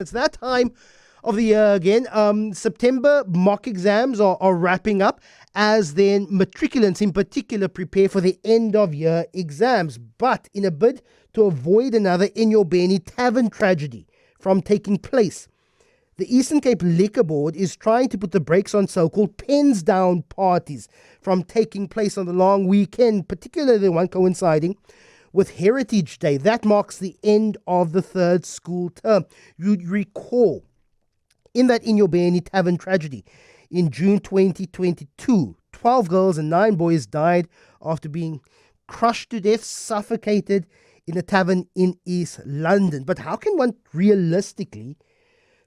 It's that time of the year again. September mock exams are wrapping up as then matriculants in particular prepare for the end of year exams. But in a bid to avoid another Enyobeni Tavern tragedy from taking place, the Eastern Cape Liquor Board is trying to put the brakes on so-called pens down parties from taking place on the long weekend, particularly the one coinciding with Heritage Day. That marks the end of the third school term. You'd recall in that Enyobeni Tavern tragedy in June 2022, 12 girls and 9 boys died after being crushed to death, suffocated in a tavern in East London. But how can one realistically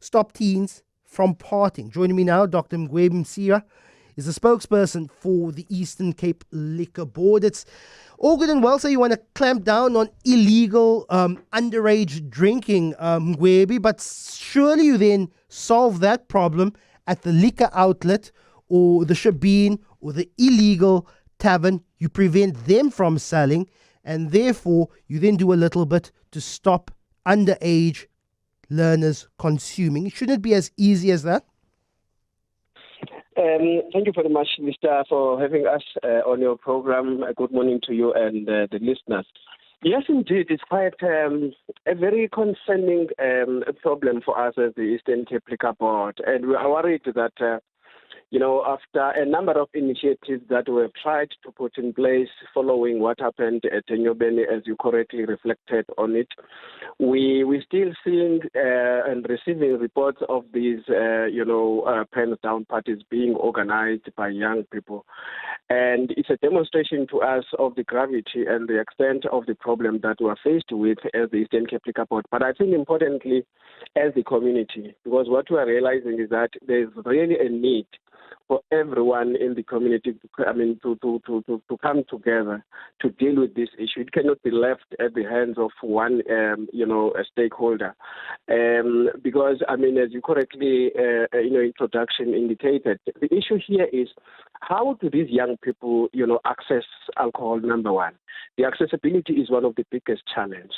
stop teens from partying? Joining me now, Dr. Mgwebi Msiya is the spokesperson for the Eastern Cape Liquor Board. It's all good and well, so you want to clamp down on illegal underage drinking, Mgwebi, but surely you then solve that problem at the liquor outlet or the shebeen or the illegal tavern. You prevent them from selling, and therefore you then do a little bit to stop underage learners consuming. Shouldn't it be as easy as that? Thank you very much, Mr., for having us on your program. Good morning to you and the listeners. Yes, indeed, it's quite a very concerning problem for us as the Eastern Cape Liquor Board, and we are worried that after a number of initiatives that were tried to put in place following what happened at Enyobeni, as you correctly reflected on it, we're still seeing and receiving reports of these, pens down parties being organized by young people. And it's a demonstration to us of the gravity and the extent of the problem that we're faced with as the Eastern Cape Liquor Board. But I think importantly, as the community, because what we are realizing is that there's really a need for everyone in the community to come together to deal with this issue. It cannot be left at the hands of one, a stakeholder. Because, as you correctly, in your introduction indicated, the issue here is how do these young people, access alcohol, number one. The accessibility is one of the biggest challenges.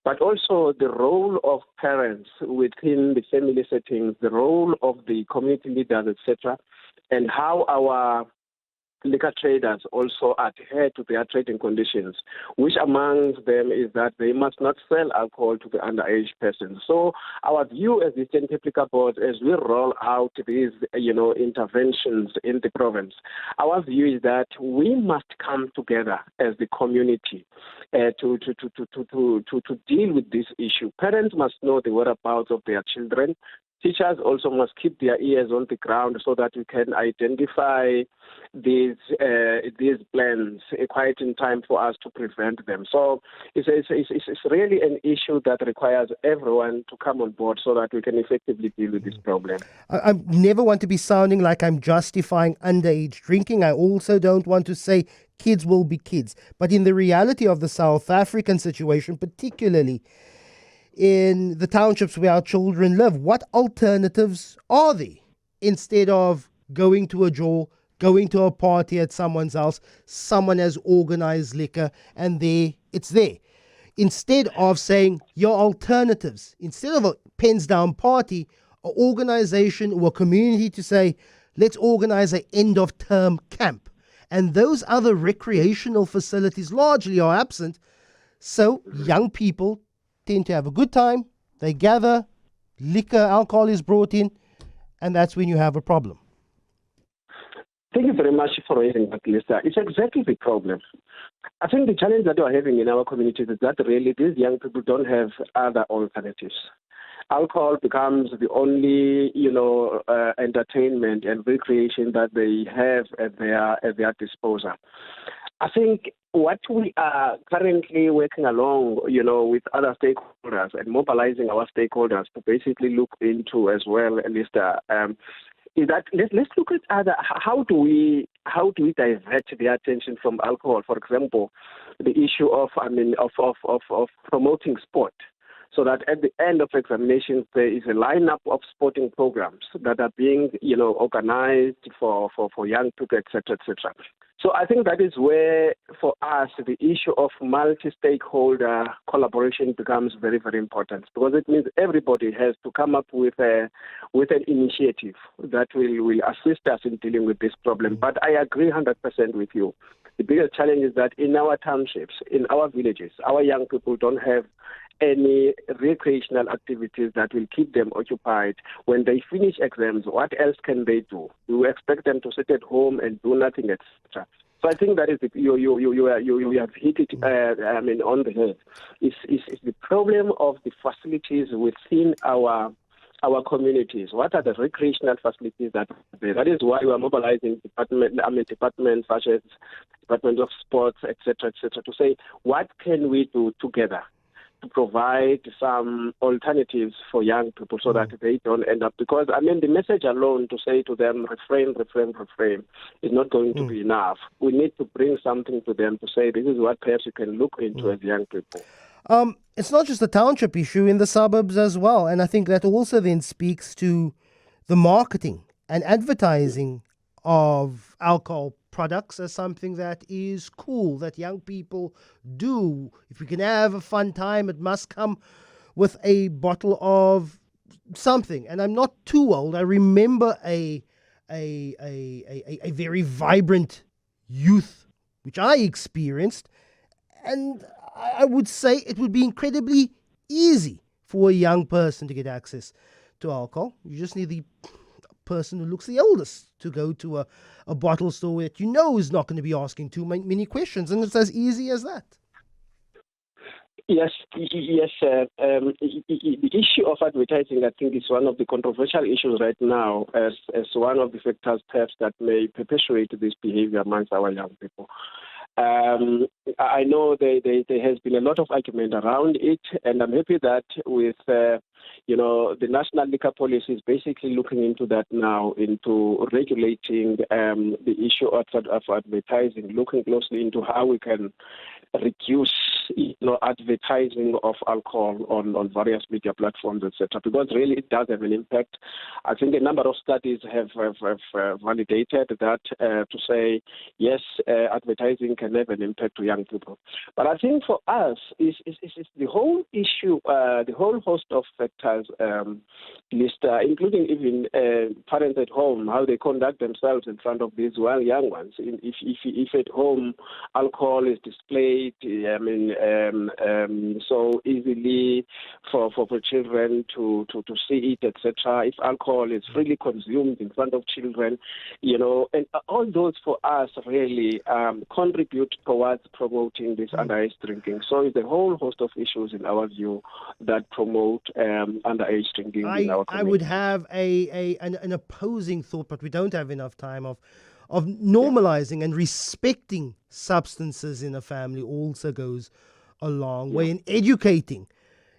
But also the role of parents within the family settings, the role of the community leaders, etc., and how our liquor traders also adhere to their trading conditions, which amongst them is that they must not sell alcohol to the underage persons. So our view as the Eastern Cape Liquor Board, as we roll out these, interventions in the province, our view is that we must come together as the community to deal with this issue. Parents must know the whereabouts of their children. Teachers also must keep their ears on the ground so that we can identify these plans quite in time for us to prevent them. So it's really an issue that requires everyone to come on board so that we can effectively deal with this problem. I never want to be sounding like I'm justifying underage drinking. I also don't want to say kids will be kids. But in the reality of the South African situation, particularly in the townships where our children live, what alternatives are there instead of going to a jaw, going to a party at someone's house? Someone has organized liquor and it's there. Instead of saying your alternatives, instead of a pens down party, an organization or a community to say, let's organize an end of term camp. And those other recreational facilities largely are absent. So young people tend to have a good time, they gather, liquor, alcohol is brought in, and that's when you have a problem. Thank you very much for raising that, Lisa. It's exactly the problem. I think the challenge that we're having in our communities is that really these young people don't have other alternatives. Alcohol becomes the only, entertainment and recreation that they have at their disposal. I think what we are currently working along, with other stakeholders and mobilizing our stakeholders to basically look into as well, Lisa, is that let's look at how do we divert their attention from alcohol? For example, the issue of promoting sport. So that at the end of examinations, there is a lineup of sporting programs that are being, organized for young people, etc., etc. So I think that is where, for us, the issue of multi-stakeholder collaboration becomes very, very important, because it means everybody has to come up with an initiative that will assist us in dealing with this problem. But I agree 100% with you. The biggest challenge is that in our townships, in our villages, our young people don't have any recreational activities that will keep them occupied. When they finish exams, what else can they do? You expect them to sit at home and do nothing, etc. So I think that is you have hit it. On the head. It's the problem of the facilities within our communities. What are the recreational facilities that are there? That is why we are mobilizing departments such as Department of Sports, etc., to say what can we do together to provide some alternatives for young people so that they don't end up, because the message alone to say to them refrain is not going to be enough. We need to bring something to them to say this is what perhaps you can look into as young people. It's not just a township issue, in the suburbs as well, and I think that also then speaks to the marketing and advertising of alcohol products as something that is cool, that young people do. If we can have a fun time, it must come with a bottle of something. And I'm not too old. I remember a very vibrant youth, which I experienced, and I would say it would be incredibly easy for a young person to get access to alcohol. You just need the person who looks the oldest to go to a bottle store that you know is not going to be asking too many questions, and it's as easy as that. Yes. The issue of advertising, I think, is one of the controversial issues right now, as one of the factors perhaps that may perpetuate this behavior amongst our young people. I know there has been a lot of argument around it, and I'm happy that with the national liquor policy is basically looking into that now, into regulating the issue of advertising, looking closely into how we can reduce advertising of alcohol on various media platforms, etc. Because really it does have an impact. I think a number of studies have validated that to say yes, advertising can have an impact to young people. But I think for us is the whole issue, the whole host of factors, including even parents at home, how they conduct themselves in front of these young ones. If at home alcohol is displayed, so easily for children to see it, etc. If alcohol is freely consumed in front of children, and all those for us really contribute towards promoting this underage drinking. So it's a whole host of issues in our view that promote underage drinking in our community. I would have an opposing thought, but we don't have enough time, of normalizing and respecting substances in a family also goes a long way in educating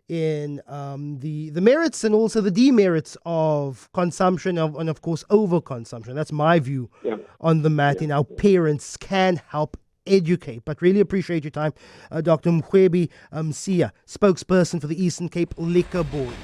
in the merits and also the demerits of consumption and of course overconsumption. That's my view on the matter. Our parents can help educate. But really appreciate your time, Dr. Mgwebi Msiya, spokesperson for the Eastern Cape Liquor Board.